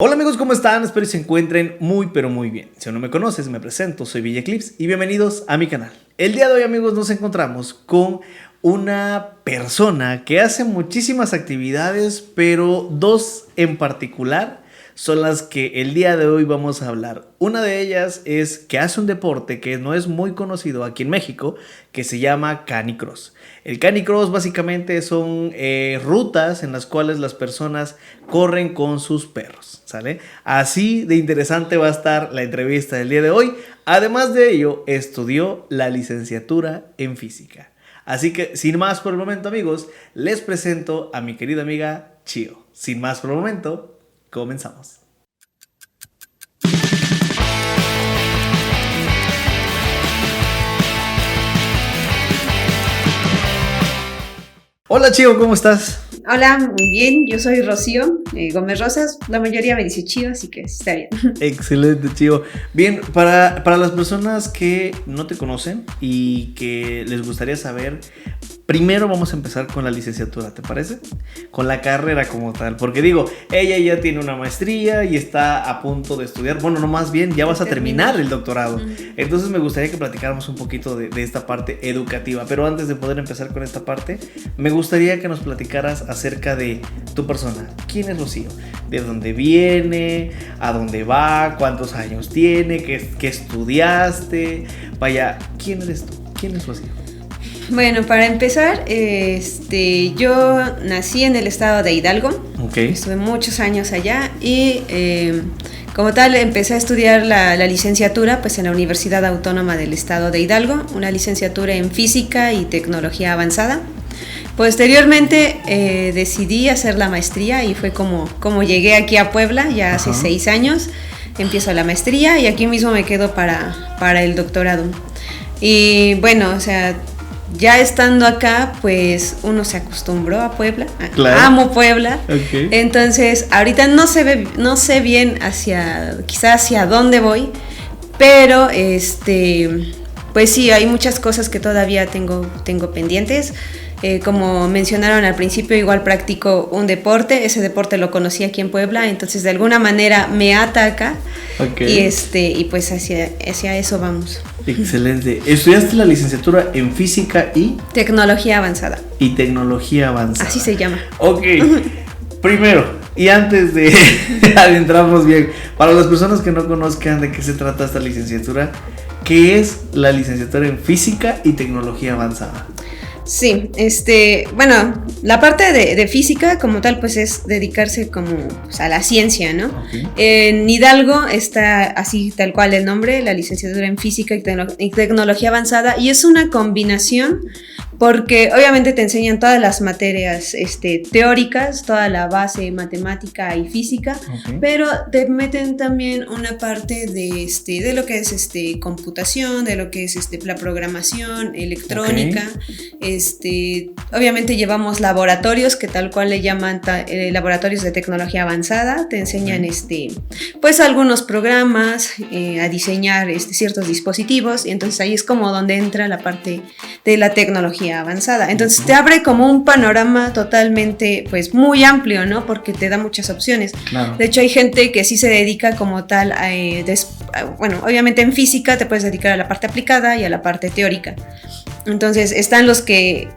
Hola amigos, ¿cómo están? Espero que se encuentren muy pero muy bien. Si aún no me conoces, me presento, soy Villaclips y bienvenidos a mi canal. El día de hoy, amigos, nos encontramos con una persona que hace muchísimas actividades, pero dos en particular son las que el día de hoy vamos a hablar. Una de ellas es que hace un deporte que no es muy conocido aquí en México, que se llama canicross. El canicross básicamente son rutas en las cuales las personas corren con sus perros, ¿sale? Así de interesante va a estar la entrevista del día de hoy. Además de ello, estudió la licenciatura en física. Así que, sin más por el momento, amigos, les presento a mi querida amiga Chio. Sin más por el momento, comenzamos. Hola Chio, ¿cómo estás? Hola, muy bien, yo soy Rocío Gómez Rosas, la mayoría me dice Chio, así que está bien. Excelente, Chio. Bien, para las personas que no te conocen y que les gustaría saber, primero vamos a empezar con la licenciatura, ¿te parece? Con la carrera como tal, porque digo, ella ya tiene una maestría y está a punto de estudiar, bueno, no, más bien, ya vas a terminar el doctorado. Entonces me gustaría que platicáramos un poquito de esta parte educativa, pero antes de poder empezar con esta parte, me gustaría que nos platicaras acerca de tu persona. ¿Quién es Rocío? ¿De dónde viene? ¿A dónde va? ¿Cuántos años tiene? ¿Qué estudiaste? Vaya, ¿quién eres tú? ¿Quién es Rocío? Bueno, para empezar, yo nací en el estado de Hidalgo. Okay. Estuve muchos años allá y como tal empecé a estudiar la licenciatura pues en la Universidad Autónoma del Estado de Hidalgo, una licenciatura en Física y Tecnología Avanzada. Posteriormente decidí hacer la maestría y fue como llegué aquí a Puebla, ya hace 6 años. Empiezo la maestría y aquí mismo me quedo para el doctorado. Y bueno, o sea, ya estando acá, pues uno se acostumbró a Puebla. Claro. Amo Puebla. Okay. Entonces, ahorita no sé bien quizás hacia dónde voy, pero pues sí, hay muchas cosas que todavía tengo pendientes. Como mencionaron al principio, igual practico un deporte. Ese deporte lo conocí aquí en Puebla, entonces de alguna manera me ata acá. Okay. Y pues hacia eso vamos. Excelente. ¿Estudiaste la licenciatura en Física y? Tecnología Avanzada. Y Tecnología Avanzada. Así se llama. Ok. Primero, y antes de adentrarnos bien, para las personas que no conozcan de qué se trata esta licenciatura, ¿qué es la licenciatura en Física y Tecnología Avanzada? Sí, bueno, la parte de física como tal pues es dedicarse como pues, a la ciencia, ¿no? Okay. En Hidalgo está así tal cual el nombre, la licenciatura en Física y Tecnología Avanzada, y es una combinación porque obviamente te enseñan todas las materias teóricas, toda la base matemática y física, okay, pero te meten también una parte de lo que es computación, de lo que es la programación electrónica, okay. Obviamente llevamos laboratorios que tal cual le llaman laboratorios de tecnología avanzada, te enseñan pues algunos programas, a diseñar ciertos dispositivos, y entonces ahí es como donde entra la parte de la tecnología avanzada. Entonces te abre como un panorama totalmente pues muy amplio, ¿no? Porque te da muchas opciones. Claro. De hecho hay gente que sí se dedica como tal bueno, obviamente en física te puedes dedicar a la parte aplicada y a la parte teórica. Entonces están los que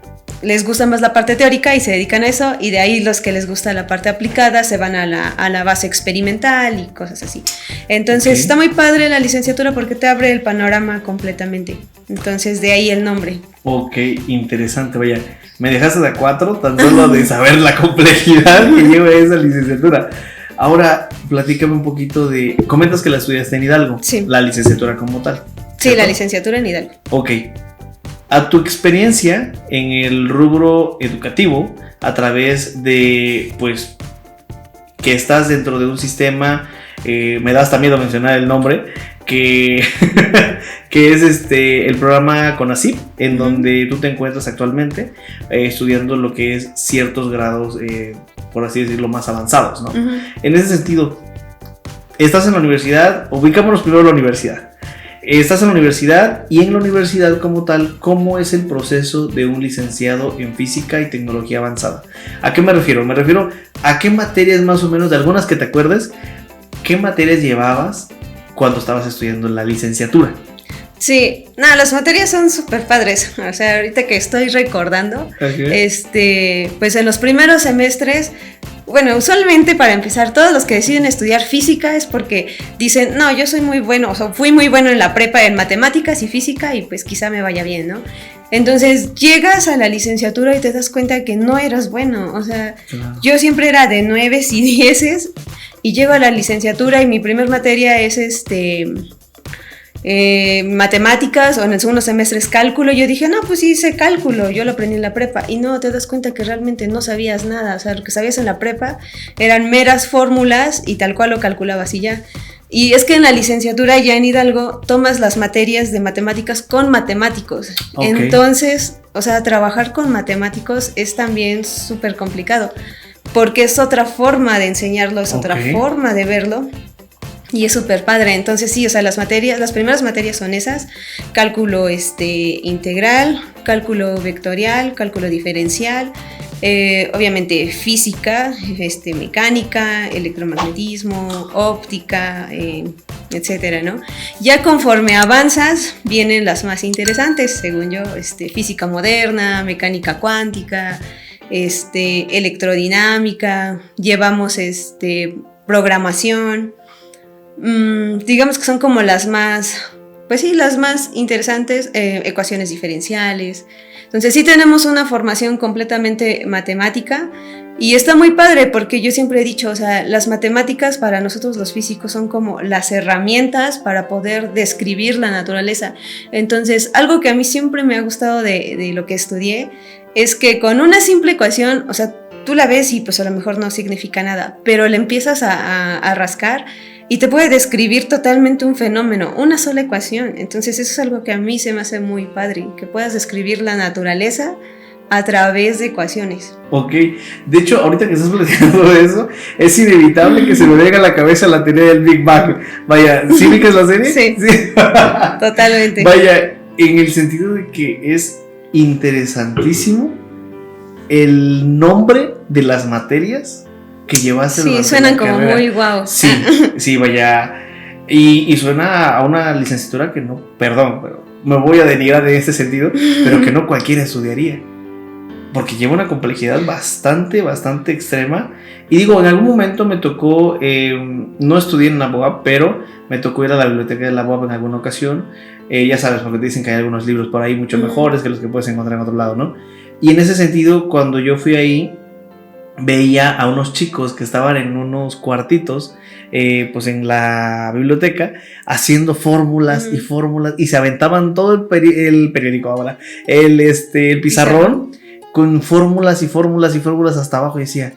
les gusta más la parte teórica y se dedican a eso, y de ahí los que les gusta la parte aplicada se van a la base experimental y cosas así. Entonces okay, está muy padre la licenciatura porque te abre el panorama completamente. Entonces de ahí el nombre. Ok, interesante, vaya. Me dejaste de a 4 tan solo de saber la complejidad que lleva esa licenciatura. Ahora, platícame un poquito comentas que la estudiaste en Hidalgo. Sí. La licenciatura como tal. Sí, ¿cierto? La licenciatura en Hidalgo. Ok. A tu experiencia en el rubro educativo, a través de, pues, que estás dentro de un sistema, me da hasta miedo mencionar el nombre, que es el programa CONACYT, en donde tú te encuentras actualmente estudiando lo que es ciertos grados, por así decirlo, más avanzados, ¿no? En ese sentido, estás en la universidad, ubicámonos primero en la universidad. Estás en la universidad, y en la universidad como tal, ¿cómo es el proceso de un licenciado en Física y Tecnología Avanzada? ¿A qué me refiero? Me refiero a qué materias más o menos, de algunas que te acuerdes, ¿qué materias llevabas cuando estabas estudiando la licenciatura? Sí, no, las materias son súper padres. O sea, ahorita que estoy recordando, pues en los primeros semestres, bueno, usualmente para empezar, todos los que deciden estudiar física es porque dicen, no, yo soy muy bueno, o sea, fui muy bueno en la prepa en matemáticas y física y pues quizá me vaya bien, ¿no? Entonces llegas a la licenciatura y te das cuenta que no eras bueno, o sea, yo siempre era de 9 y 10 y llego a la licenciatura y mi primer materia es matemáticas, o en el segundo semestre es cálculo. Yo dije, no, pues sí hice cálculo, yo lo aprendí en la prepa, y no, te das cuenta que realmente no sabías nada, o sea, lo que sabías en la prepa eran meras fórmulas y tal cual lo calculabas y ya. Y es que en la licenciatura ya en Hidalgo tomas las materias de matemáticas con matemáticos, entonces, o sea, trabajar con matemáticos es también súper complicado, porque es otra forma de enseñarlo, es otra forma de verlo. Y es súper padre. Entonces sí, o sea, las primeras materias son esas: cálculo integral, cálculo vectorial, cálculo diferencial, obviamente física, mecánica, electromagnetismo, óptica, etcétera, ¿no? Ya conforme avanzas vienen las más interesantes, según yo, física moderna, mecánica cuántica, electrodinámica, llevamos programación. Digamos que son como las más, pues sí, las más interesantes, ecuaciones diferenciales. Entonces sí tenemos una formación completamente matemática y está muy padre porque yo siempre he dicho, o sea, las matemáticas para nosotros los físicos son como las herramientas para poder describir la naturaleza. Entonces algo que a mí siempre me ha gustado de lo que estudié es que con una simple ecuación, o sea, tú la ves y pues a lo mejor no significa nada, pero le empiezas a rascar y te puede describir totalmente un fenómeno, una sola ecuación. Entonces eso es algo que a mí se me hace muy padre, que puedas describir la naturaleza a través de ecuaciones. Ok, de hecho, ahorita que estás platicando eso, es inevitable que se me venga a la cabeza la teoría del Big Bang. Vaya, ¿sí ubicas la serie? Sí. Totalmente. Vaya, en el sentido de que es interesantísimo el nombre de las materias que llevaste. Sí, suenan como carrera. Muy guau. Sí, vaya. Y suena a una licenciatura que no, perdón, pero me voy a denigrar en este sentido, pero que no cualquiera estudiaría. Porque lleva una complejidad bastante extrema. Y digo, en algún momento me tocó, no estudié en la UAP, pero me tocó ir a la biblioteca de la UAP en alguna ocasión. Ya sabes, porque te dicen que hay algunos libros por ahí mucho mejores que los que puedes encontrar en otro lado, ¿no? Y en ese sentido, cuando yo fui ahí, veía a unos chicos que estaban en unos cuartitos, pues en la biblioteca, haciendo fórmulas y fórmulas, y se aventaban todo el periódico ahora, el pizarrón, con fórmulas y fórmulas y fórmulas hasta abajo, y decía,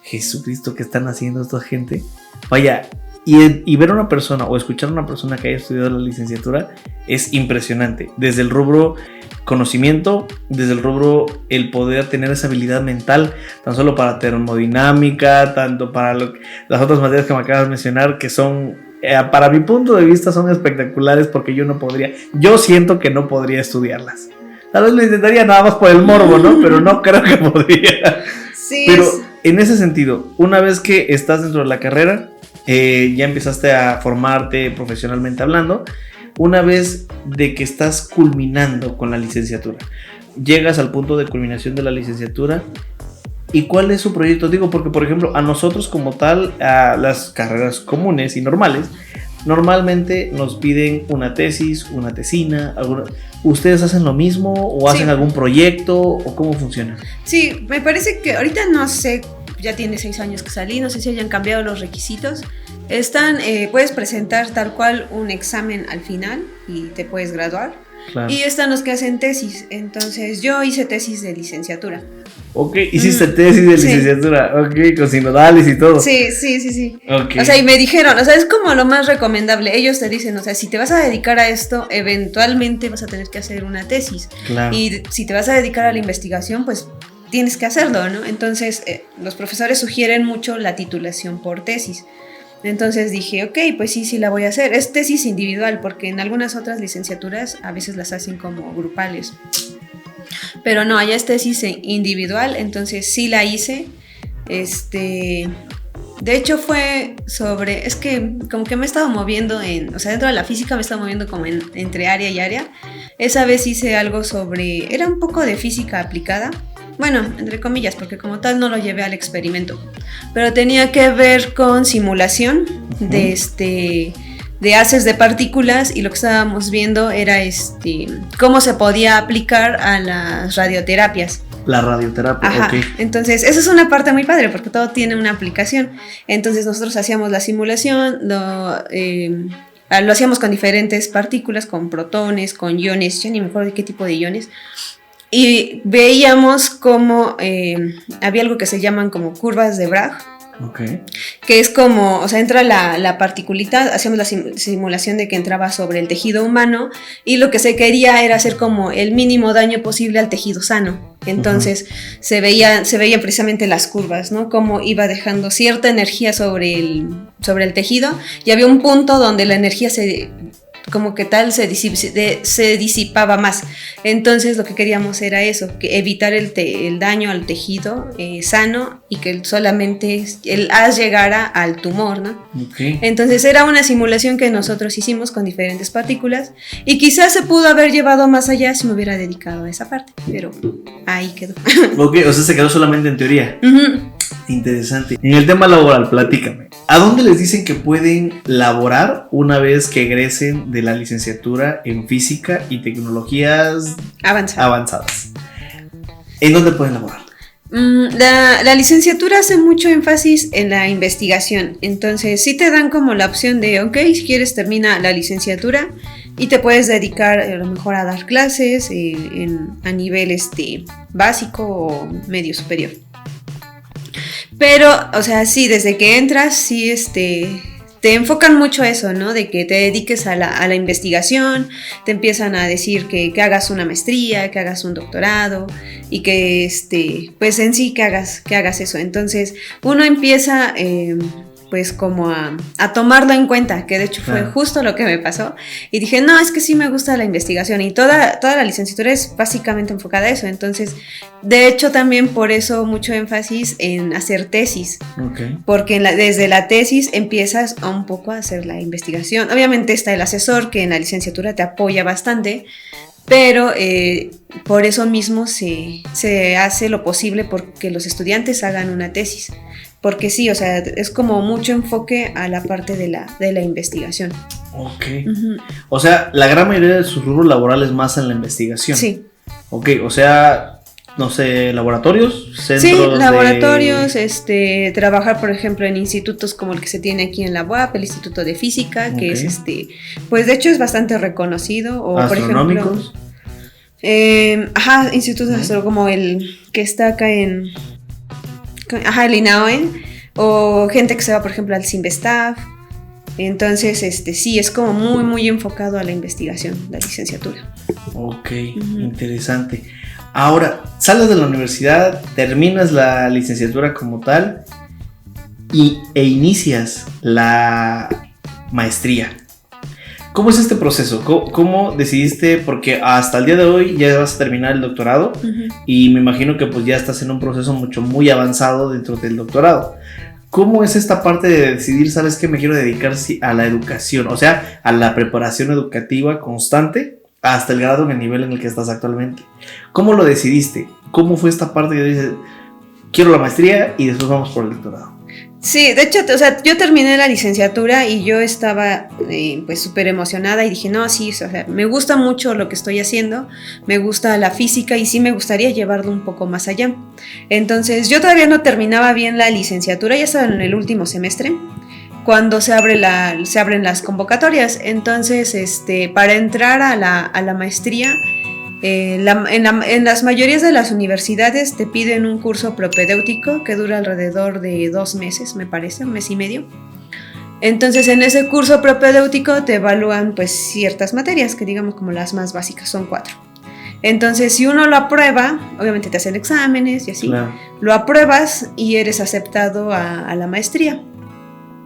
Jesucristo, ¿qué están haciendo esta gente? Vaya, y ver a una persona o escuchar a una persona que haya estudiado la licenciatura es impresionante, desde el rubro conocimiento, desde el rubro el poder tener esa habilidad mental, tan solo para termodinámica, tanto para las otras materias que me acabas de mencionar, que son, para mi punto de vista, son espectaculares, porque yo siento que no podría estudiarlas. Tal vez lo intentaría nada más por el morbo, ¿no? Pero no creo que podría. Sí. Pero en ese sentido, una vez que estás dentro de la carrera, ya empezaste a formarte profesionalmente hablando. Una vez de que estás culminando con la licenciatura, llegas al punto de culminación de la licenciatura, ¿y cuál es su proyecto? Digo, porque por ejemplo, a nosotros como tal, a las carreras comunes y normales, normalmente nos piden una tesis, una tesina, ¿ustedes hacen lo mismo o hacen algún proyecto o cómo funciona? Sí, me parece que ahorita no sé, ya tiene 6 años que salí, no sé si hayan cambiado los requisitos. Puedes presentar tal cual un examen al final y te puedes graduar. Claro. Y están los que hacen tesis. Entonces yo hice tesis de licenciatura. Ok, hiciste tesis de licenciatura. Sí. Ok, con sinodales y todo. Sí. Okay. O sea, y me dijeron, o sea, es como lo más recomendable. Ellos te dicen, o sea, si te vas a dedicar a esto, eventualmente vas a tener que hacer una tesis. Claro. Y si te vas a dedicar a la investigación, pues tienes que hacerlo, ¿no? Entonces los profesores sugieren mucho la titulación por tesis. Entonces dije, ok, pues sí la voy a hacer. Es tesis individual, porque en algunas otras licenciaturas a veces las hacen como grupales. Pero no, allá es tesis individual, entonces sí la hice. De hecho fue sobre, es que como que me he estado moviendo o sea, dentro de la física me he estado moviendo como entre área y área. Esa vez hice algo sobre, era un poco de física aplicada. Bueno, entre comillas, porque como tal no lo llevé al experimento. Pero tenía que ver con simulación de haces de partículas, y lo que estábamos viendo era cómo se podía aplicar a las radioterapias. La radioterapia, Ajá. ok. Entonces, esa es una parte muy padre porque todo tiene una aplicación. Entonces, nosotros hacíamos la simulación, lo hacíamos con diferentes partículas, con protones, con iones, ya ni me acuerdo de qué tipo de iones. Y veíamos cómo había algo que se llaman como curvas de Bragg. Okay. Que es como, o sea, entra la particulita, hacíamos la simulación de que entraba sobre el tejido humano, y lo que se quería era hacer como el mínimo daño posible al tejido sano. Entonces se veían precisamente las curvas, ¿no? Cómo iba dejando cierta energía sobre el tejido, y había un punto donde la energía como que tal se disipaba más. Entonces lo que queríamos era eso, que evitar el daño al tejido sano, y que solamente el haz llegara al tumor, ¿no? Okay. Entonces era una simulación que nosotros hicimos con diferentes partículas, y quizás se pudo haber llevado más allá si me hubiera dedicado a esa parte, pero ahí quedó. Ok, o sea, se quedó solamente en teoría. Uh-huh. Interesante. En el tema laboral, platícame. ¿A dónde les dicen que pueden laborar una vez que egresen de la licenciatura en física y tecnologías avanzadas? ¿En dónde pueden laborar? La licenciatura hace mucho énfasis en la investigación. Entonces sí te dan como la opción de, ok, si quieres termina la licenciatura y te puedes dedicar a lo mejor a dar clases a nivel básico o medio superior. Pero, o sea, sí, desde que entras, sí, te enfocan mucho a eso, ¿no? De que te dediques a la investigación, te empiezan a decir que hagas una maestría, que hagas un doctorado, y que, pues en sí que hagas eso. Entonces, uno empieza, pues como a tomarlo en cuenta, que de hecho fue justo lo que me pasó, y dije, no, es que sí me gusta la investigación, y toda la licenciatura es básicamente enfocada a eso. Entonces, de hecho también por eso mucho énfasis en hacer tesis, porque desde la tesis empiezas a un poco a hacer la investigación. Obviamente está el asesor, que en la licenciatura te apoya bastante, pero por eso mismo se hace lo posible porque los estudiantes hagan una tesis. Porque sí, o sea, es como mucho enfoque a la parte de la investigación. Ok. Uh-huh. O sea, la gran mayoría de sus rubros laborales más en la investigación. Sí. Ok, o sea, no sé, laboratorios, centros. Sí, laboratorios, trabajar, por ejemplo, en institutos como el que se tiene aquí en la UAP, el Instituto de Física, que es pues de hecho es bastante reconocido. O astronómicos. Por ejemplo, institutos como el que está acá el INAOE, o gente que se va, por ejemplo, al CIMBESTAF. Entonces, sí, es como muy, muy enfocado a la investigación, la licenciatura. Ok, interesante. Ahora, sales de la universidad, terminas la licenciatura como tal e inicias la maestría. ¿Cómo es este proceso? ¿Cómo decidiste? Porque hasta el día de hoy ya vas a terminar el doctorado, y me imagino que pues ya estás en un proceso muy avanzado dentro del doctorado. ¿Cómo es esta parte de decidir, sabes que me quiero dedicar a la educación? O sea, a la preparación educativa constante hasta el grado en el nivel en el que estás actualmente. ¿Cómo lo decidiste? ¿Cómo fue esta parte que dices, quiero la maestría y después vamos por el doctorado? Sí, de hecho, o sea, yo terminé la licenciatura y yo estaba pues súper emocionada y dije, no, sí, o sea, me gusta mucho lo que estoy haciendo, me gusta la física y sí me gustaría llevarlo un poco más allá. Entonces, yo todavía no terminaba bien la licenciatura, ya estaba en el último semestre, cuando se abren las convocatorias. Entonces, para entrar a la maestría, en las mayorías de las universidades te piden un curso propedéutico que dura alrededor de 2 meses, me parece, 1 mes y medio. Entonces, en ese curso propedéutico te evalúan pues ciertas materias, que digamos como las más básicas, son 4. Entonces, si uno lo aprueba, obviamente te hacen exámenes y así, claro, lo apruebas y eres aceptado a la maestría.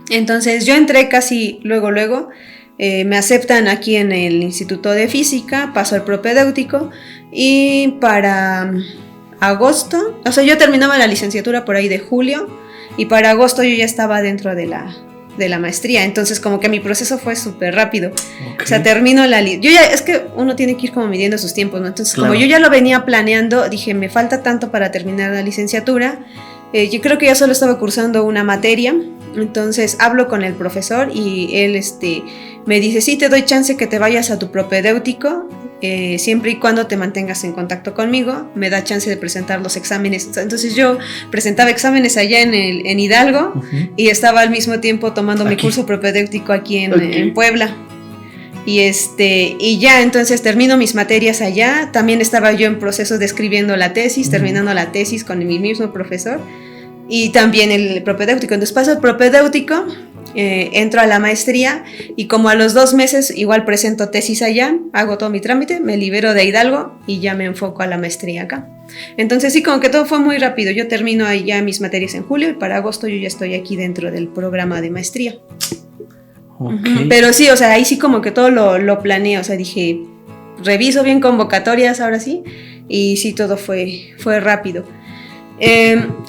Entonces, yo entré casi luego. Me aceptan aquí en el Instituto de Física, paso al propedéutico, y para agosto, o sea, yo terminaba la licenciatura por ahí de julio, y para agosto yo ya estaba dentro de la maestría, entonces como que mi proceso fue súper rápido. O sea, termino yo ya, es que uno tiene que ir como midiendo sus tiempos, ¿no? Entonces como yo ya lo venía planeando, dije, me falta tanto para terminar la licenciatura, yo creo que ya solo estaba cursando una materia, entonces hablo con el profesor y él me dice, sí, te doy chance que te vayas a tu propedéutico, siempre y cuando te mantengas en contacto conmigo, me da chance de presentar los exámenes. Entonces yo presentaba exámenes allá en Hidalgo, y estaba al mismo tiempo tomando mi curso propedéutico aquí en Puebla. Y ya entonces termino mis materias allá. También estaba yo en proceso de escribiendo la tesis, terminando la tesis con mi mismo profesor, y también el propedéutico. Entonces paso el propedéutico, entro a la maestría, y como a los 2 meses igual presento tesis allá, hago todo mi trámite, me libero de Hidalgo y ya me enfoco a la maestría acá. Entonces sí, como que todo fue muy rápido. Yo termino allá mis materias en julio y para agosto yo ya estoy aquí dentro del programa de maestría. Pero sí, o sea, ahí sí como que todo lo planeé, o sea, dije, reviso bien convocatorias ahora sí, y sí, todo fue rápido.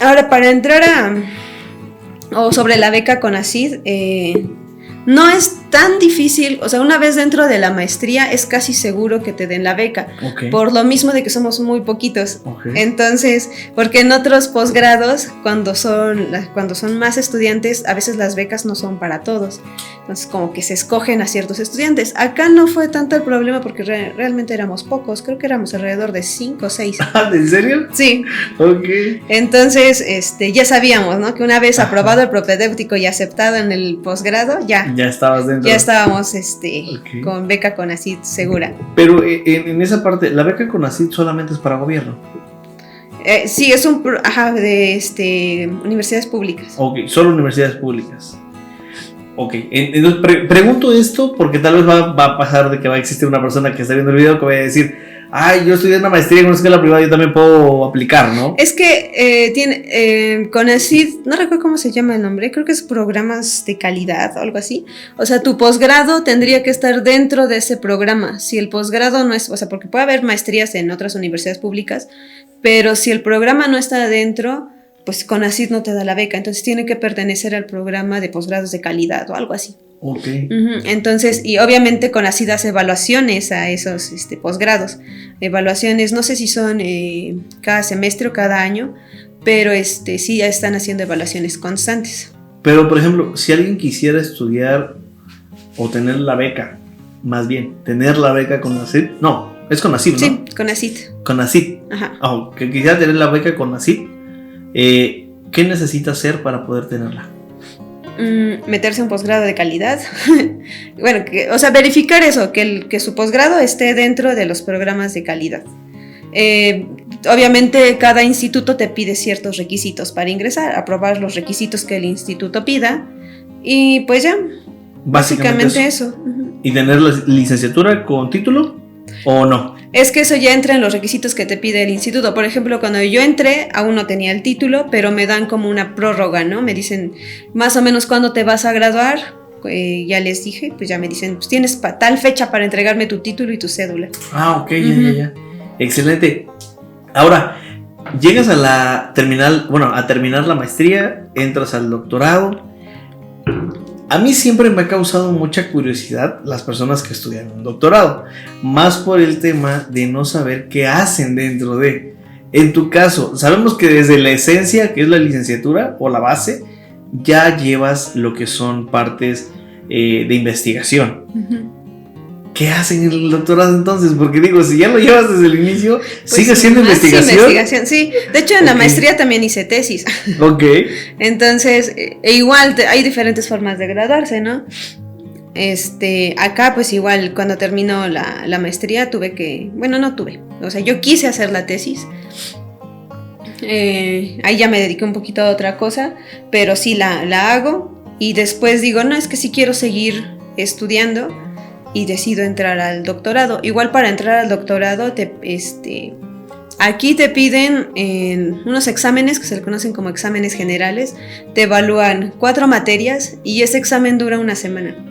Ahora, para entrar sobre la beca CONACYT, no es tan difícil, o sea, una vez dentro de la maestría es casi seguro que te den la beca, por lo mismo de que somos muy poquitos. Entonces, porque en otros posgrados, cuando son más estudiantes, a veces las becas no son para todos, entonces como que se escogen a ciertos estudiantes. Acá no fue tanto el problema porque realmente éramos pocos, creo que éramos alrededor de 5 o 6. ¿En serio? Sí. Entonces, ya sabíamos, ¿no? Que una vez aprobado el propedéutico y aceptado en el posgrado, ya estabas dentro. Ya estábamos con beca CONACYT segura. Pero en esa parte, ¿la beca CONACYT solamente es para gobierno? Sí, es de universidades públicas. Solo universidades públicas. Entonces pregunto esto porque tal vez va a pasar de que va a existir una persona que está viendo el video que va a decir, ay, yo estudié una maestría en una escuela privada, yo también puedo aplicar, ¿no? Es que tiene CONACYT, no recuerdo cómo se llama el nombre, creo que es programas de calidad o algo así. O sea, tu posgrado tendría que estar dentro de ese programa. Si el posgrado no es, o sea, porque puede haber maestrías en otras universidades públicas, pero si el programa no está dentro, pues CONACYT no te da la beca, entonces tiene que pertenecer al programa de posgrados de calidad o algo así. Entonces, y obviamente CONACYT hace evaluaciones a esos posgrados. Evaluaciones, no sé si son cada semestre o cada año, pero sí ya están haciendo evaluaciones constantes. Pero, por ejemplo, si alguien quisiera estudiar o tener la beca, más bien, tener la beca CONACYT, no, es CONACYT, ¿no? Sí, CONACYT. Ajá. Que quisiera tener la beca CONACYT, ¿qué necesita hacer para poder tenerla? Meterse a un posgrado de calidad. Bueno, verificar eso, que su posgrado esté dentro de los programas de calidad. Obviamente cada instituto te pide ciertos requisitos para ingresar, aprobar los requisitos que el instituto pida, y pues ya, básicamente eso. ¿Y tener la licenciatura con título o no? Es que eso ya entra en los requisitos que te pide el instituto. Por ejemplo, cuando yo entré, aún no tenía el título, pero me dan como una prórroga, ¿no? Me dicen más o menos cuándo te vas a graduar. Ya les dije, pues ya me dicen, pues tienes tal fecha para entregarme tu título y tu cédula. Ya. Excelente. Ahora, llegas a terminar la maestría, entras al doctorado. A mí siempre me ha causado mucha curiosidad las personas que estudian un doctorado, más por el tema de no saber qué hacen dentro de. En tu caso, sabemos que desde la esencia, que es la licenciatura o la base, ya llevas lo que son partes de investigación. ¿Qué hacen en el doctorado entonces? Porque digo, si ya lo llevas desde el inicio, pues ¿sigue siendo investigación? Sí, de hecho en la maestría también hice tesis. Entonces, igual hay diferentes formas de graduarse, ¿no? Acá pues igual cuando terminó la maestría yo quise hacer la tesis. Ahí ya me dediqué un poquito a otra cosa, pero sí la hago, y después digo, no, es que sí quiero seguir estudiando, y decido entrar al doctorado. Igual para entrar al doctorado aquí te piden unos exámenes que se le conocen como exámenes generales. Te evalúan 4 materias y ese examen dura una semana.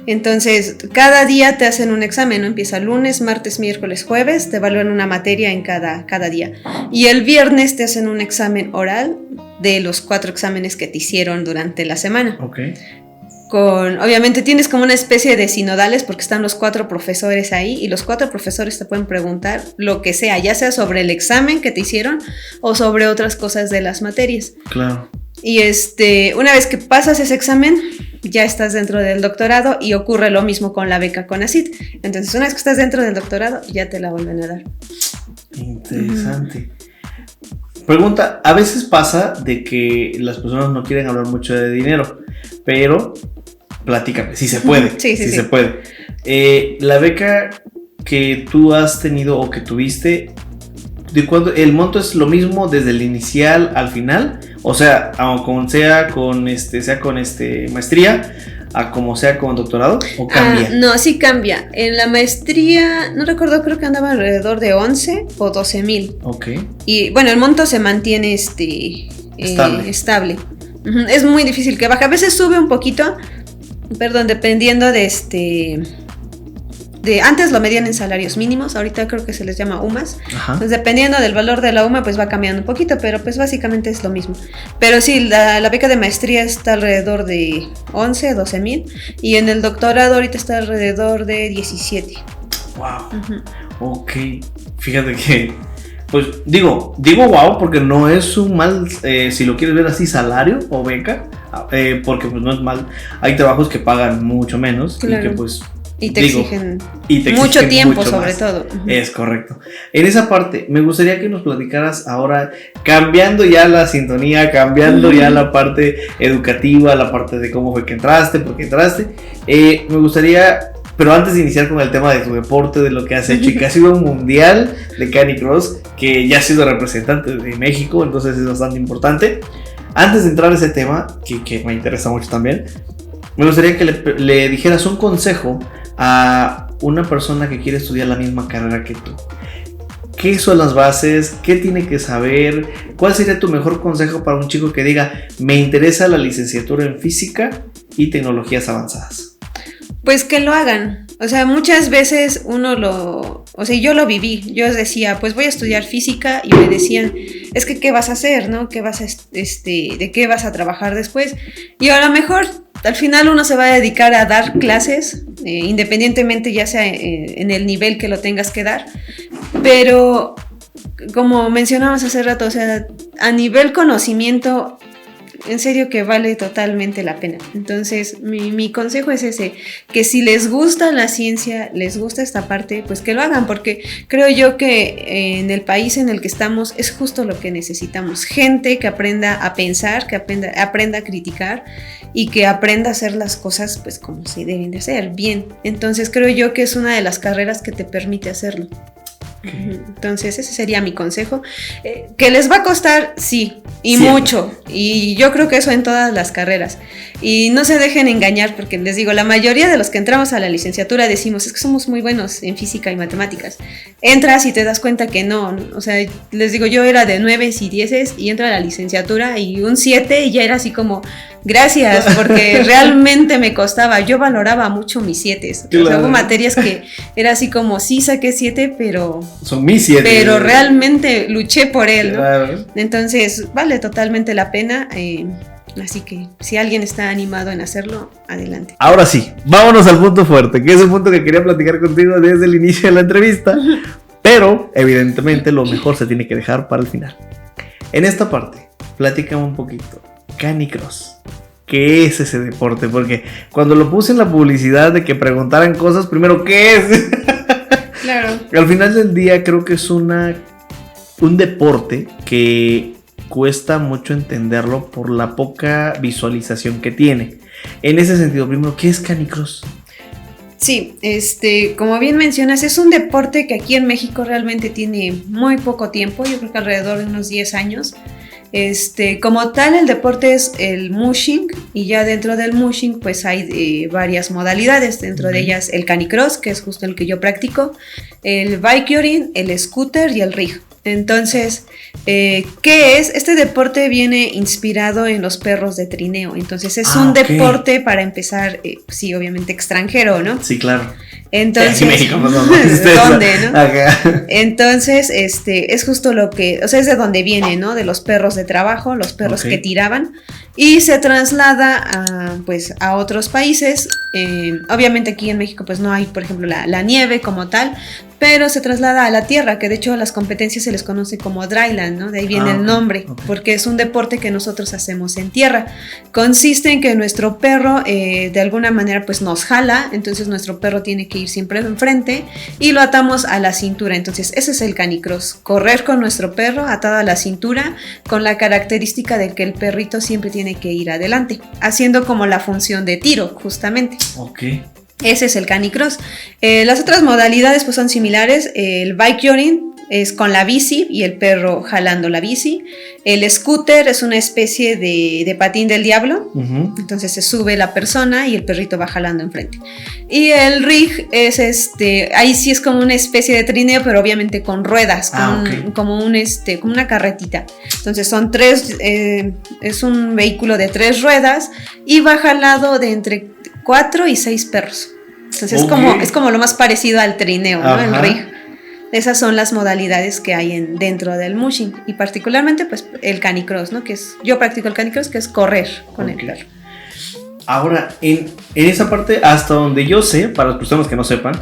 Entonces cada día te hacen un examen, ¿no? Empieza lunes, martes, miércoles, jueves, te evalúan una materia en cada día, y el viernes te hacen un examen oral de los 4 exámenes que te hicieron durante la semana. Ok. Obviamente tienes como una especie de sinodales porque están los 4 profesores ahí y los 4 profesores te pueden preguntar lo que sea, ya sea sobre el examen que te hicieron o sobre otras cosas de las materias. Claro. Y una vez que pasas ese examen, ya estás dentro del doctorado y ocurre lo mismo con la beca CONACYT. Entonces, una vez que estás dentro del doctorado, ya te la vuelven a dar. Interesante. Pregunta, a veces pasa de que las personas no quieren hablar mucho de dinero, pero platícame, si se puede. Sí. Se puede. La beca que tú has tenido o que tuviste, ¿de cuándo? ¿El monto es lo mismo desde el inicial al final? O sea, sea con maestría, a como sea con doctorado, ¿o cambia? No, sí cambia. En la maestría, no recuerdo, creo que andaba alrededor de 11 o 12 mil. Ok. Y bueno, el monto se mantiene estable. Es muy difícil que baje. A veces sube un poquito, dependiendo antes lo medían en salarios mínimos, ahorita creo que se les llama UMAS. Entonces, dependiendo del valor de la UMA, pues va cambiando un poquito, pero pues básicamente es lo mismo. Pero sí, la beca de maestría está alrededor de 11, 12 mil, y en el doctorado ahorita está alrededor de 17. Wow. Ok, fíjate que, pues digo wow porque no es un mal, si lo quieres ver así, salario o beca, porque pues no es mal. Hay trabajos que pagan mucho menos, claro, y que pues... Y te exigen mucho tiempo, mucho sobre todo. Es correcto. En esa parte, me gustaría que nos platicaras ahora, cambiando ya la sintonía, cambiando ya la parte educativa, la parte de cómo fue que entraste, por qué entraste. Me gustaría, pero antes de iniciar con el tema de tu deporte, de lo que has hecho, y que ha sido un mundial de canicross, que ya has sido representante de México, entonces es bastante importante. Antes de entrar a ese tema, que me interesa mucho también, me gustaría que le dijeras un consejo a una persona que quiere estudiar la misma carrera que tú. ¿Qué son las bases? ¿Qué tiene que saber? ¿Cuál sería tu mejor consejo para un chico que diga, me interesa la licenciatura en física y tecnologías avanzadas? Pues que lo hagan. O sea, muchas veces yo lo viví. Yo decía, pues voy a estudiar física, y me decían, es que ¿qué vas a hacer, no? ¿Qué vas a de qué vas a trabajar después? Y a lo mejor al final uno se va a dedicar a dar clases, independientemente ya sea en el nivel que lo tengas que dar, pero como mencionamos hace rato, o sea, a nivel conocimiento, en serio que vale totalmente la pena. Entonces mi consejo es ese, que si les gusta la ciencia, les gusta esta parte, pues que lo hagan, porque creo yo que en el país en el que estamos es justo lo que necesitamos, gente que aprenda a pensar, que aprenda a criticar y que aprenda a hacer las cosas pues como se deben de hacer, bien. Entonces creo yo que es una de las carreras que te permite hacerlo. Entonces ese sería mi consejo. Que les va a costar, sí, y siempre, mucho, y yo creo que eso en todas las carreras, y no se dejen engañar, porque les digo, la mayoría de los que entramos a la licenciatura decimos, es que somos muy buenos en física y matemáticas. Entras y te das cuenta que no, o sea, les digo, yo era de 9 y 10 y entro a la licenciatura y un 7 y ya era así como, gracias, porque realmente me costaba, yo valoraba mucho mis 7. Claro. O sea, hubo materias que era así como, sí saqué 7, pero... Son mis 7. Pero realmente luché por él, ¿no? Claro. Entonces, vale totalmente la pena. Así que, si alguien está animado en hacerlo, adelante. Ahora sí, vámonos al punto fuerte, que es el punto que quería platicar contigo desde el inicio de la entrevista. Pero, evidentemente, lo mejor se tiene que dejar para el final. En esta parte, platícame un poquito. Canicross, ¿qué es ese deporte? Porque cuando lo puse en la publicidad de que preguntaran cosas, primero, ¿qué es? Claro. Al final del día creo que es un deporte que cuesta mucho entenderlo por la poca visualización que tiene. En ese sentido, primero, ¿qué es canicross? Sí, como bien mencionas, es un deporte que aquí en México realmente tiene muy poco tiempo, yo creo que alrededor de unos 10 años. Como tal, el deporte es el mushing, y ya dentro del mushing pues hay varias modalidades, dentro de ellas el canicross, que es justo el que yo practico, el bikioring, el scooter y el rig. Entonces, ¿qué es? Este deporte viene inspirado en los perros de trineo. Entonces, es un deporte, para empezar, sí, obviamente extranjero, ¿no? Sí, claro. Entonces, México, pues, ¿dónde, no? Acá. Entonces, es justo lo que, o sea, es de donde viene, ¿no? De los perros de trabajo, los perros que tiraban, y se traslada a otros países. Obviamente aquí en México pues no hay, por ejemplo, la nieve como tal, pero se traslada a la tierra, que de hecho a las competencias se les conoce como dryland, ¿no? De ahí viene el nombre, porque es un deporte que nosotros hacemos en tierra. Consiste en que nuestro perro de alguna manera pues nos jala, entonces nuestro perro tiene que ir siempre enfrente y lo atamos a la cintura. Entonces ese es el canicross, correr con nuestro perro atado a la cintura, con la característica de que el perrito siempre tiene que ir adelante, haciendo como la función de tiro, justamente. Ok. Ese es el canicross. Las otras modalidades pues son similares. El bike jogging es con la bici y el perro jalando la bici. El scooter es una especie de patín del diablo. Entonces se sube la persona y el perrito va jalando enfrente. Y el rig es ahí sí es como una especie de trineo, pero obviamente con ruedas, como una carretita. Entonces son es un vehículo de 3 ruedas y va jalado de entre 4 y 6 perros. Entonces es como lo más parecido al trineo, ¿no? El rig. Esas son las modalidades que hay dentro del mushing, y particularmente pues el canicross, ¿no? Yo practico el canicross, que es correr con el perro. Ahora, en esa parte, hasta donde yo sé, para las personas que no sepan,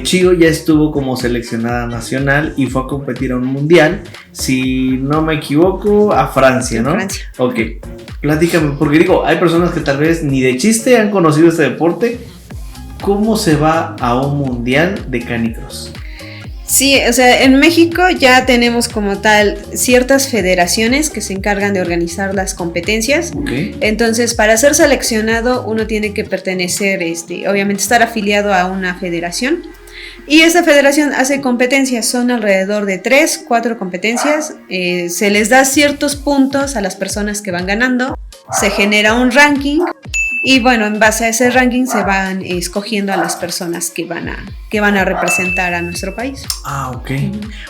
Chio ya estuvo como seleccionada nacional y fue a competir a un mundial, si no me equivoco, a Francia, ¿no? Francia. Ok, platícame, porque digo, hay personas que tal vez ni de chiste han conocido este deporte. ¿Cómo se va a un mundial de canicross? Sí, o sea, en México ya tenemos como tal ciertas federaciones que se encargan de organizar las competencias. Entonces, para ser seleccionado uno tiene que pertenecer, obviamente estar afiliado a una federación. Y esa federación hace competencias, son alrededor de 3, 4 competencias. Se les da ciertos puntos a las personas que van ganando, se genera un ranking. Y bueno, en base a ese ranking se van escogiendo a las personas que van a representar a nuestro país. Ok.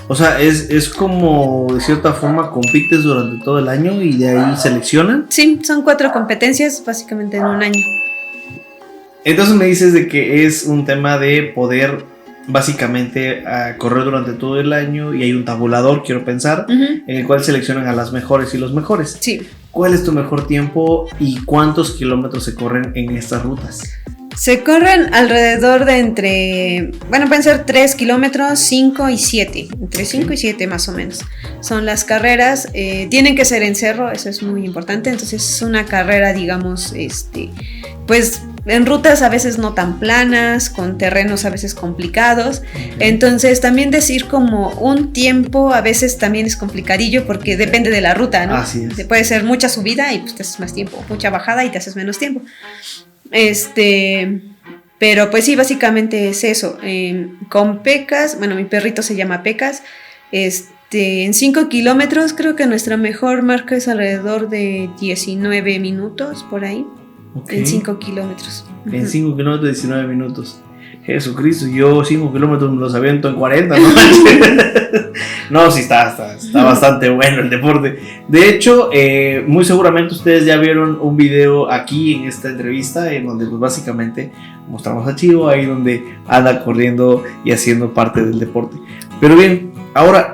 O sea, es como de cierta forma compites durante todo el año y de ahí seleccionan. Sí, son 4 competencias básicamente en un año. Entonces me dices de que es un tema de poder básicamente correr durante todo el año y hay un tabulador, quiero pensar, en el cual seleccionan a las mejores y los mejores. Sí. ¿Cuál es tu mejor tiempo y cuántos kilómetros se corren en estas rutas? Se corren alrededor de pueden ser 3 kilómetros, 5 y 7, entre 5 y 7 más o menos. Son las carreras, tienen que ser en cerro, eso es muy importante, entonces es una carrera, digamos, pues en rutas a veces no tan planas, con terrenos a veces complicados. Entonces también decir como un tiempo a veces también es complicadillo porque depende de la ruta, ¿no? Así es. Puede ser mucha subida y pues te haces más tiempo, mucha bajada y te haces menos tiempo. Pero pues sí, básicamente es eso. Con Pecas, bueno, mi perrito se llama Pecas, en 5 kilómetros creo que nuestra mejor marca es alrededor de 19 minutos por ahí. En 5 kilómetros. En 5 kilómetros, 19 minutos. Jesucristo, yo 5 kilómetros me los aviento en 40, ¿no? No, sí está bastante bueno el deporte. De hecho, muy seguramente ustedes ya vieron un video aquí en esta entrevista en donde pues básicamente mostramos a Chio ahí donde anda corriendo y haciendo parte del deporte. Pero bien, ahora,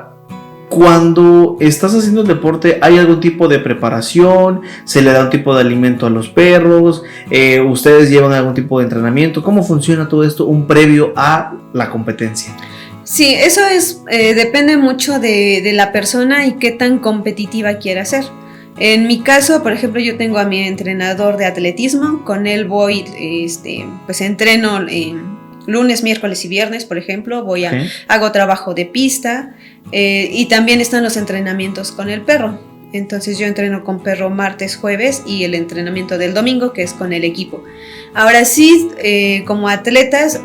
cuando estás haciendo el deporte, ¿hay algún tipo de preparación? ¿Se le da un tipo de alimento a los perros? ¿Ustedes llevan algún tipo de entrenamiento? ¿Cómo funciona todo esto un previo a la competencia? Sí, eso depende mucho de la persona y qué tan competitiva quiera ser. En mi caso, por ejemplo, yo tengo a mi entrenador de atletismo, con él voy, pues entreno lunes, miércoles y viernes, por ejemplo, hago trabajo de pista, y también están los entrenamientos con el perro. Entonces yo entreno con perro martes, jueves y el entrenamiento del domingo, que es con el equipo. Ahora sí, como atletas,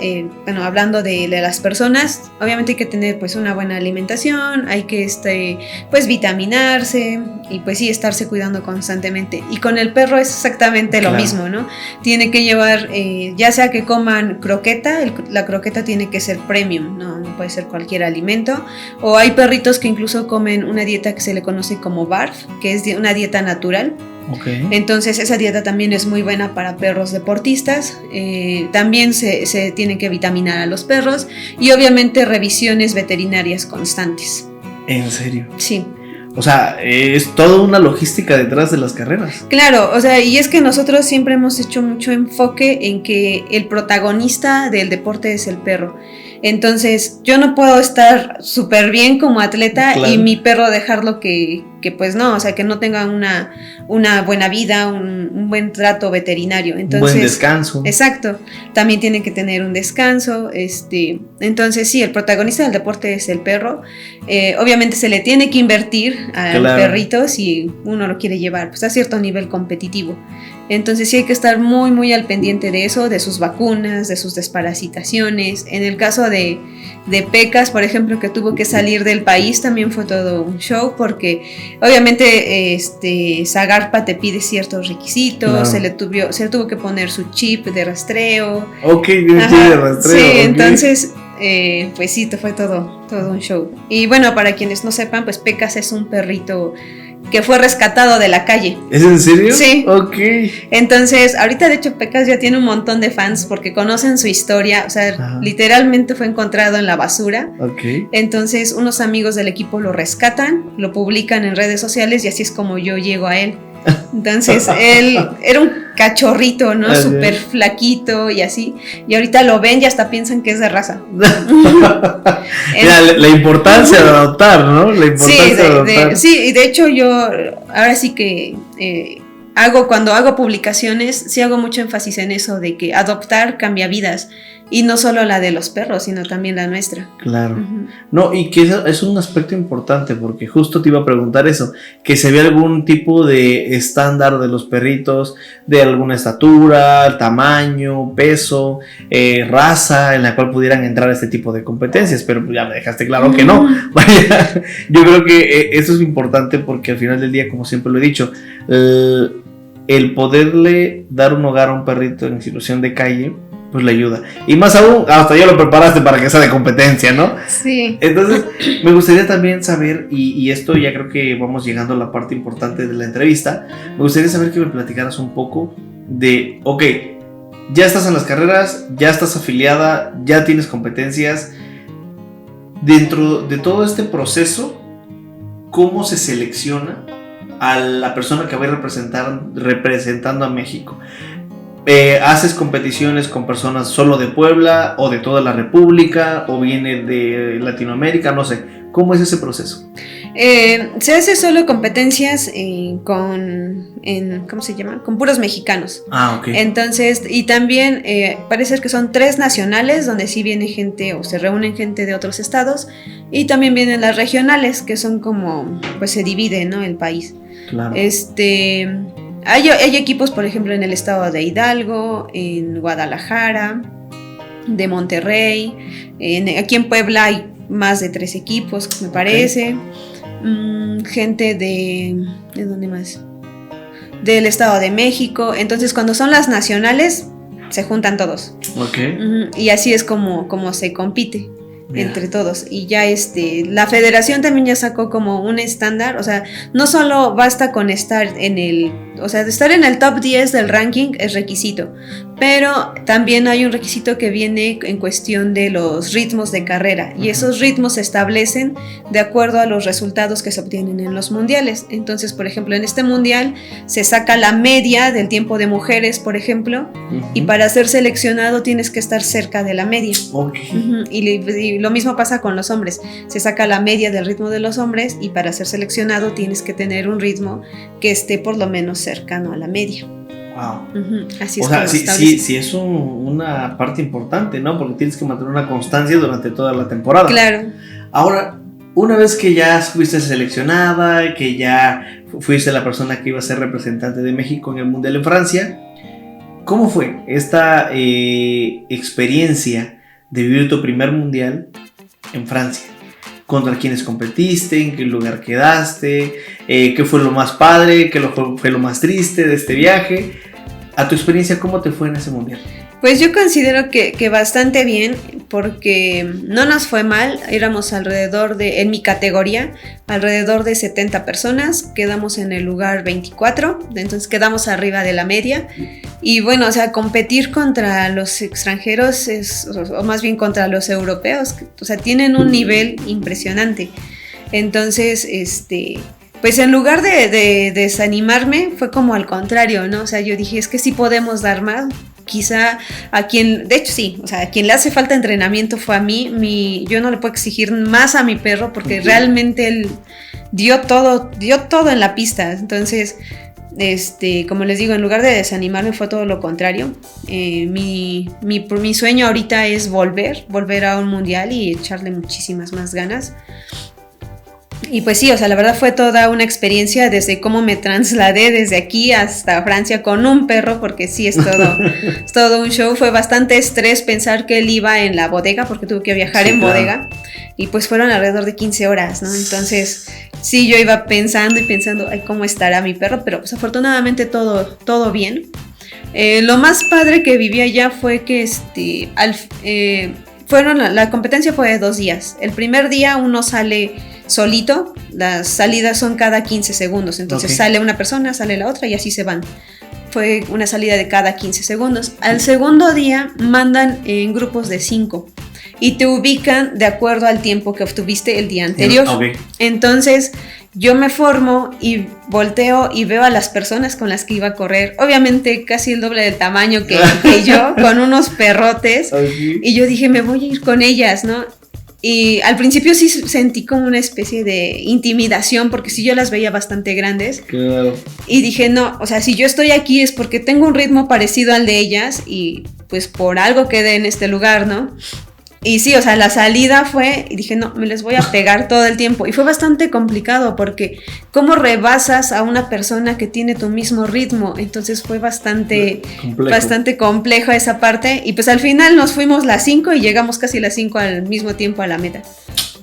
bueno, hablando de las personas, obviamente hay que tener pues una buena alimentación, hay que pues vitaminarse y pues sí, estarse cuidando constantemente. Y con el perro es exactamente lo mismo, ¿no? Tiene que llevar, ya sea que coman croqueta, la croqueta tiene que ser premium, no puede ser cualquier alimento. O hay perritos que incluso comen una dieta que se le conoce como BARF, que es una dieta natural. Okay. Entonces esa dieta también es muy buena para perros deportistas. También se tiene que vitaminar a los perros y obviamente revisiones veterinarias constantes. ¿En serio? Sí. O sea, es toda una logística detrás de las carreras. Claro, o sea, y es que nosotros siempre hemos hecho mucho enfoque en que el protagonista del deporte es el perro. Entonces, yo no puedo estar súper bien como atleta, claro, y mi perro dejarlo que pues no, o sea, que no tenga una buena vida, un buen trato veterinario. Entonces, buen descanso. Exacto, también tiene que tener un descanso. Entonces, sí, el protagonista del deporte es el perro. Obviamente se le tiene que invertir al perrito si uno lo quiere llevar pues, a cierto nivel competitivo. Entonces sí hay que estar muy muy al pendiente de eso, de sus vacunas, de sus desparasitaciones. En el caso de Pecas, por ejemplo, que tuvo que salir del país, también fue todo un show porque obviamente Zagarpa te pide ciertos requisitos, claro, se le tuvo que poner su chip de rastreo. Ok, chip de rastreo. Sí, okay. Entonces pues sí, fue todo un show. Y bueno, para quienes no sepan, pues Pecas es un perrito que fue rescatado de la calle. ¿Es en serio? Sí. Ok. Entonces, ahorita de hecho Pecas ya tiene un montón de fans porque conocen su historia, o sea, literalmente fue encontrado en la basura. Ok. Entonces, unos amigos del equipo lo rescatan, lo publican en redes sociales y así es como yo llego a él. Entonces, él era un cachorrito, ¿no? Súper flaquito y así. Y ahorita lo ven y hasta piensan que es de raza. La importancia de adoptar, ¿no? La importancia de adoptar. Sí, y de hecho yo ahora sí que cuando hago publicaciones, sí hago mucho énfasis en eso, de que adoptar cambia vidas. Y no solo la de los perros, sino también la nuestra. Claro. No, y que es un aspecto importante, porque justo te iba a preguntar eso, que se ve algún tipo de estándar de los perritos, de alguna estatura, tamaño, peso, raza, en la cual pudieran entrar este tipo de competencias, pero ya me dejaste claro que no. Vaya, yo creo que eso es importante porque al final del día, como siempre lo he dicho, el poderle dar un hogar a un perrito en situación de calle, pues le ayuda. Y más aún, hasta ya lo preparaste para que sea de competencia, ¿no? Sí. Entonces, me gustaría también saber, y esto ya creo que vamos llegando a la parte importante de la entrevista, me gustaría saber que me platicaras un poco de, ok, ya estás en las carreras, ya estás afiliada, ya tienes competencias. Dentro de todo este proceso, ¿cómo se selecciona a la persona que va a ir representando a México? ¿Haces competiciones con personas solo de Puebla o de toda la República o viene de Latinoamérica? No sé, ¿cómo es ese proceso? Se hace solo competencias ¿cómo se llama? Con puros mexicanos. Ah, ok. Entonces, y también parece que son 3 nacionales donde sí viene gente o se reúnen gente de otros estados, y también vienen las regionales que son como, pues se divide, ¿no? El país. Claro. Hay equipos, por ejemplo, en el estado de Hidalgo, en Guadalajara, de Monterrey, aquí en Puebla hay más de 3 equipos, me parece. Gente ¿de dónde más? Del estado de México. Entonces, cuando son las nacionales, se juntan todos. Okay. Y así es como se compite. Entre todos. Y ya la federación también ya sacó como un estándar, o sea, no solo basta con estar estar en el top 10 del ranking es requisito, pero también hay un requisito que viene en cuestión de los ritmos de carrera, y esos ritmos se establecen de acuerdo a los resultados que se obtienen en los mundiales. Entonces, por ejemplo, en este mundial se saca la media del tiempo de mujeres, por ejemplo, y para ser seleccionado tienes que estar cerca de la media. Okay. Y lo mismo pasa con los hombres, se saca la media del ritmo de los hombres, y para ser seleccionado tienes que tener un ritmo que esté por lo menos cercano a la media. Wow. Así es. O sea, sí es una parte importante, ¿no? Porque tienes que mantener una constancia durante toda la temporada. Claro. Ahora, una vez que ya fuiste seleccionada, que ya fuiste la persona que iba a ser representante de México en el Mundial en Francia, ¿Cómo fue esta experiencia de vivir tu primer mundial en Francia? ¿Contra quiénes competiste? ¿En qué lugar quedaste? ¿Qué fue lo más padre? ¿Qué fue lo más triste de este viaje? A tu experiencia, ¿cómo te fue en ese mundial? Pues yo considero que bastante bien, porque no nos fue mal. Éramos en mi categoría, alrededor de 70 personas, quedamos en el lugar 24, entonces quedamos arriba de la media. Y bueno, o sea, competir contra los extranjeros, o más bien contra los europeos, o sea, tienen un nivel impresionante. Entonces, pues en lugar de desanimarme, fue como al contrario, ¿no? O sea, yo dije, es que sí podemos dar más. Quizá de hecho sí, o sea, a quien le hace falta entrenamiento fue a mí. Yo no le puedo exigir más a mi perro porque realmente él dio todo en la pista. Entonces, como les digo, en lugar de desanimarme fue todo lo contrario. Mi sueño ahorita es volver a un mundial y echarle muchísimas más ganas. Y pues sí, o sea, la verdad fue toda una experiencia, desde cómo me trasladé desde aquí hasta Francia con un perro, porque sí, es todo un show. Fue bastante estrés pensar que él iba en la bodega, porque tuve que viajar en bodega, y pues fueron alrededor de 15 horas, ¿no? Entonces, sí, yo iba pensando, ay, ¿cómo estará mi perro? Pero pues afortunadamente todo bien. Lo más padre que viví allá fue que la competencia fue de 2 días. El primer día uno sale solito, las salidas son cada 15 segundos, entonces sale una persona, sale la otra y así se van. Fue una salida de cada 15 segundos. Al segundo día mandan en grupos de 5 y te ubican de acuerdo al tiempo que obtuviste el día anterior. Entonces yo me formo y volteo y veo a las personas con las que iba a correr, obviamente casi el doble del tamaño que yo, con unos perrotes, y yo dije, me voy a ir con ellas, ¿no? Y al principio sí sentí como una especie de intimidación, porque sí yo las veía bastante grandes. Claro. Y dije, no, o sea, si yo estoy aquí es porque tengo un ritmo parecido al de ellas y pues por algo quedé en este lugar, ¿no? Y sí, o sea, la salida fue, y dije, no, me les voy a pegar todo el tiempo. Y fue bastante complicado porque ¿cómo rebasas a una persona que tiene tu mismo ritmo? Entonces fue bastante complejo esa parte. Y pues al final nos fuimos las 5 y llegamos casi las 5 al mismo tiempo a la meta.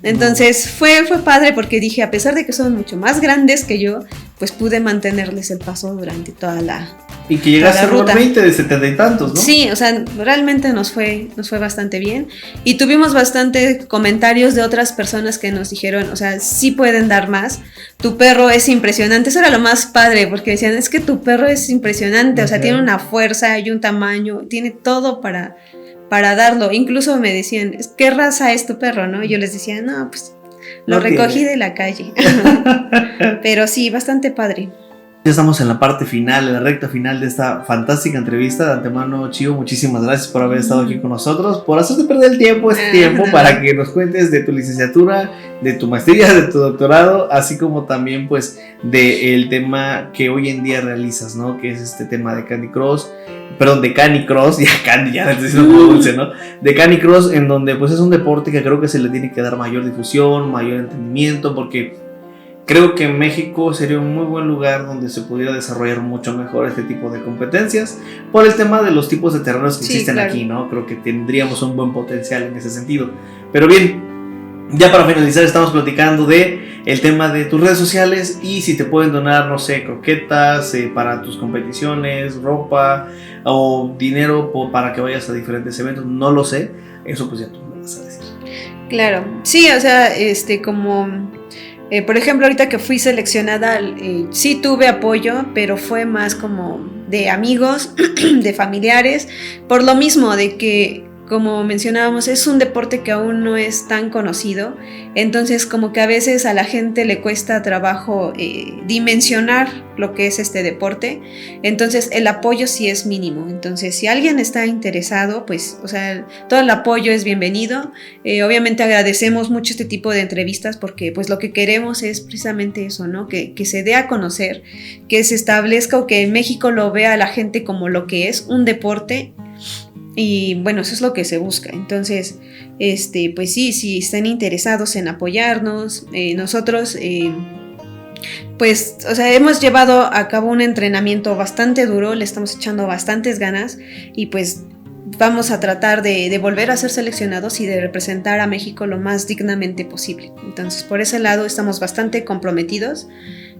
Entonces fue padre porque dije, a pesar de que son mucho más grandes que yo, pues pude mantenerles el paso durante toda la Y que llegaste a los 20 de 70 y tantos, ¿no? Sí, o sea, realmente nos fue bastante bien. Y tuvimos bastante comentarios de otras personas que nos dijeron, o sea, sí pueden dar más. Tu perro es impresionante. Eso era lo más padre, porque decían, es que tu perro es impresionante. O sea, tiene una fuerza y un tamaño, tiene todo para darlo. Incluso me decían, ¿qué raza es tu perro, no? Y yo les decía, no, pues lo recogí de la calle. Pero sí, bastante padre. Ya estamos en la parte final, en la recta final de esta fantástica entrevista. De antemano, Chio, muchísimas gracias por haber estado aquí con nosotros, por hacerte perder el tiempo, para que nos cuentes de tu licenciatura, de tu maestría, de tu doctorado, así como también pues del tema que hoy en día realizas, ¿no? Que es este tema de Canicross, ya estoy diciendo como dulce, ¿no? De Canicross, en donde pues es un deporte que creo que se le tiene que dar mayor difusión, mayor entendimiento, porque creo que México sería un muy buen lugar donde se pudiera desarrollar mucho mejor este tipo de competencias por el tema de los tipos de terrenos que existen aquí, ¿no? Creo que tendríamos un buen potencial en ese sentido. Pero bien, ya para finalizar estamos platicando de el tema de tus redes sociales y si te pueden donar, no sé, croquetas para tus competiciones, ropa o dinero para que vayas a diferentes eventos, no lo sé, eso pues ya tú me vas a decir. Claro, sí, o sea, por ejemplo, ahorita que fui seleccionada, sí tuve apoyo, pero fue más como de amigos, de familiares, por lo mismo de que, como mencionábamos, es un deporte que aún no es tan conocido, entonces como que a veces a la gente le cuesta trabajo dimensionar lo que es este deporte, entonces el apoyo sí es mínimo. Entonces si alguien está interesado, pues, o sea, todo el apoyo es bienvenido. Obviamente agradecemos mucho este tipo de entrevistas porque pues lo que queremos es precisamente eso, ¿no? Que se dé a conocer, que se establezca o que en México lo vea la gente como lo que es un deporte. Y bueno, eso es lo que se busca. Entonces, pues sí, si están interesados en apoyarnos, nosotros pues, o sea, hemos llevado a cabo un entrenamiento bastante duro, le estamos echando bastantes ganas y pues vamos a tratar de volver a ser seleccionados y de representar a México lo más dignamente posible. Entonces, por ese lado estamos bastante comprometidos.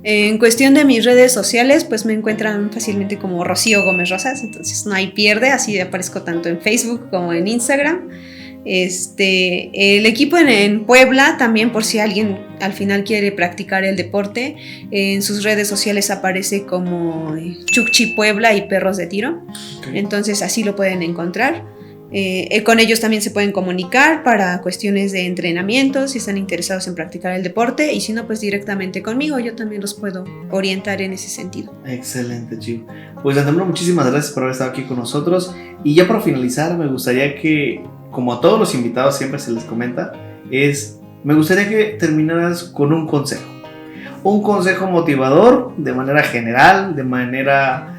En cuestión de mis redes sociales, pues me encuentran fácilmente como Rocío Gómez Rosas, entonces no hay pierde, así aparezco tanto en Facebook como en Instagram. El equipo en Puebla también, por si alguien al final quiere practicar el deporte, en sus redes sociales aparece como Chukchi Puebla y Perros de Tiro. Okay. Entonces así lo pueden encontrar. Con ellos también se pueden comunicar para cuestiones de entrenamiento si están interesados en practicar el deporte, y si no, pues directamente conmigo, yo también los puedo orientar en ese sentido. Excelente, Chivo. Pues Antonio, muchísimas gracias por haber estado aquí con nosotros, y ya para finalizar me gustaría que, como a todos los invitados siempre se les comenta, me gustaría que terminaras con un consejo motivador de manera general, de manera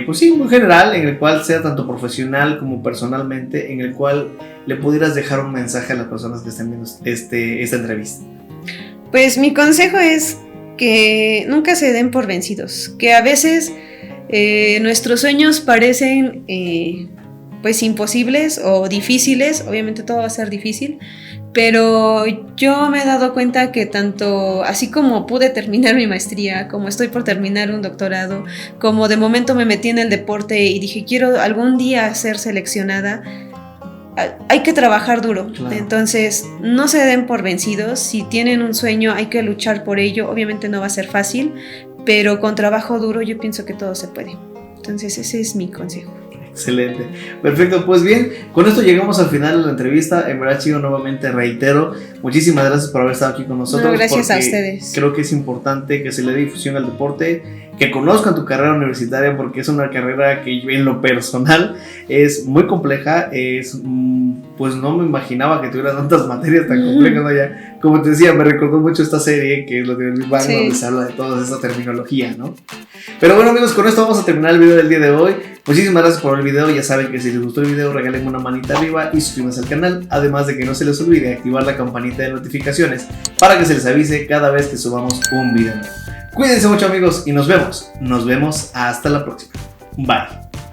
pues sí, muy general, en el cual sea tanto profesional como personalmente, en el cual le pudieras dejar un mensaje a las personas que estén viendo esta entrevista. Pues mi consejo es que nunca se den por vencidos, que a veces nuestros sueños parecen pues imposibles o difíciles, obviamente todo va a ser difícil, pero yo me he dado cuenta que tanto así como pude terminar mi maestría, como estoy por terminar un doctorado, como de momento me metí en el deporte y dije quiero algún día ser seleccionada, hay que trabajar duro. Claro. Entonces no se den por vencidos, si tienen un sueño hay que luchar por ello, obviamente no va a ser fácil, pero con trabajo duro yo pienso que todo se puede. Entonces ese es mi consejo. Excelente, perfecto, pues bien, con esto llegamos al final de la entrevista. En verdad, Chivo, nuevamente reitero, muchísimas gracias por haber estado aquí con nosotros. No, gracias a ustedes. Creo que es importante que se le dé difusión al deporte, que conozcan tu carrera universitaria, porque es una carrera que yo en lo personal es muy compleja, pues no me imaginaba que tuviera tantas materias tan complejas, ¿no? Ya, como te decía, me recordó mucho esta serie que es lo de Big Bang, sí, donde se habla de toda esa terminología, ¿no? Pero bueno, amigos, con esto vamos a terminar el video del día de hoy. Muchísimas gracias por el video. Ya saben que si les gustó el video, regálenme una manita arriba y suscríbanse al canal. Además de que no se les olvide activar la campanita de notificaciones para que se les avise cada vez que subamos un video nuevo. Cuídense mucho, amigos, y nos vemos hasta la próxima. Bye.